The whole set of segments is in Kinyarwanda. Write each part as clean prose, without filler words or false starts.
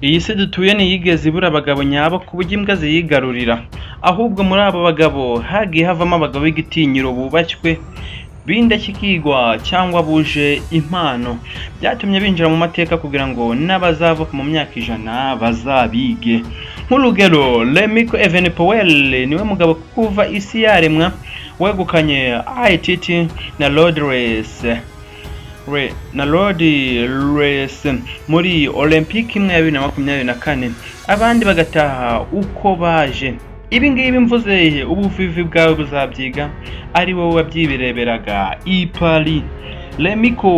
Iyi si dutuye ntiyigeze ibura abagabo nyabo ku buryo imbwa ziyigarurira, ahubwo muri abo bagabo hagiye havamo abagabo b'igitinyiro bubashywe b'indashyikirwa cyangwa buje impano, byatumye binjira mu mateka kugira ngo n'abazavuka mu myaka 100 bazabige. Nk'urugero, Remco Evenepoel niwe mugabo kuva isi yaremwa wegukanye ITT na Road Race muri Olympique imwe ya 2024, abandi bagataha uko baje. Ibi ngibi mvuze ubuvivi bwawe buzabyiga ari wowe wabyibireberaga i Paris. Remco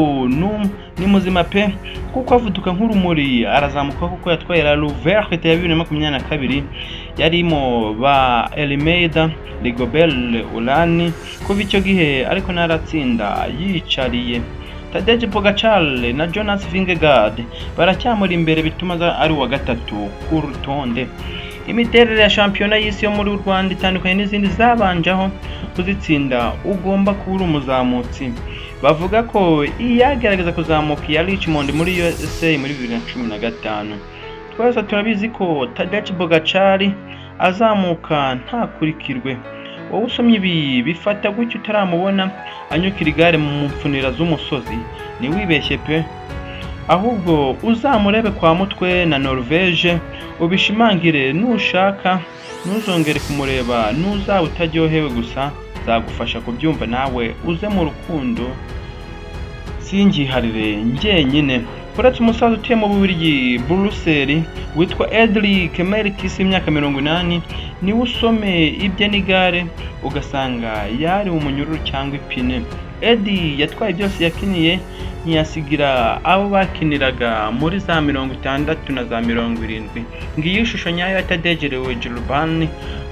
ni muzima pe, kuko avuduka nk'urumuri, arazamuka kuko yatwaye la Rouverte ya 2022 yarimo ba Almeida, Rigobert Urani kuva icyo gihe, ariko naratsinda yicariye. Tadej Pogacar na Jonas Vingegaard baracyamuri imbere, bituma ari wa gatatu ku rutonde. Imiterere ya shampiyona y'isi yo muri Rwanda itandukanye n'izindi zabanjaho, kuzitsinda ugomba kuba umuzamutsi. Bavuga ko iyagerageza kuzamuka ya Richmond muri USA muri 2015. Twese turabizi ko Tadej Pogacar azamuka ntakurikirwe. Wowe usomye ibi bifata gutyo utaramubona anyukira igare mu mfunira z'umusozi, ni wibeshye pe, ahubwo uzamurebe kwa Mutwe na Norvege ubishimangire. Nushaka ntuzongere kumureba, n'uzaba utaryohewe gusa zagufasha kubyumva nawe uze mu rukundo singiharire njyenyine. Uretse umusaza utuye mu Bubiligi Bruxelles witwa Edric Merckx imyaka 80, niwe usome ibye n'igare ugasanga yari umunyururu cyangwa ipine. Eddie yatwaye byose yakiniye, ntiyasigira abo bakiniraga muri za 60 na za 70. Ngiyi ishusho nyayo ya Tadej Pogacar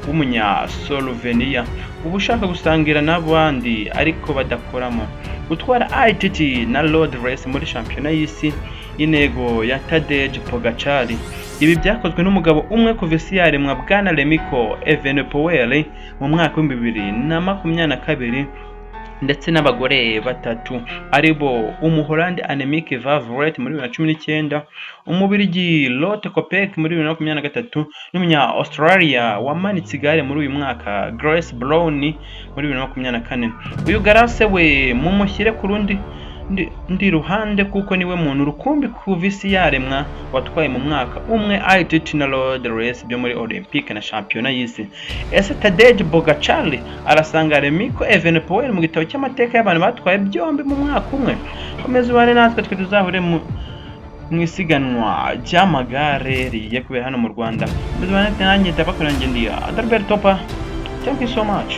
w'umunya Slovenia, uba ushaka gusangira n'abandi ariko badakoramo. Gutwara ITT na Road Race muri shampiyona y'isi, intego ya Tadej Pogacar. Ibi byakozwe n'umugabo umwe kuva isi yaremwa, bwana Remco Evenepoel mu mwaka wa 2022, ndetse n'abagore batatu aribo umuholandi Annemiek van Vleut muri 2019, umubirigi Lotte Kopeck muri 2023, n'umunya Australia wamanitse igare muri uyu mwaka Grace Brown muri 2024. Uyu Grace we mumushyire ku rundi ruhande kuko niwe muntu rukumbi kuva isi yaremwa watwaye mu mwaka umwe ITT na Road Race byo muri Olympique na shampiyona y'isi. Ese Tadej Pogacar arasanga Remco Evenepoel mu gitabo cy'amateka y'abantu batwaye byombi mu mwaka umwe? Komeza ubane natwe twe tuzahure mu isiganwa ry'amagare rigiye kubera hano mu Rwanda. Komeza ubane nanjye ndabakorera, ndi Adalbert Topa. Thank you so much.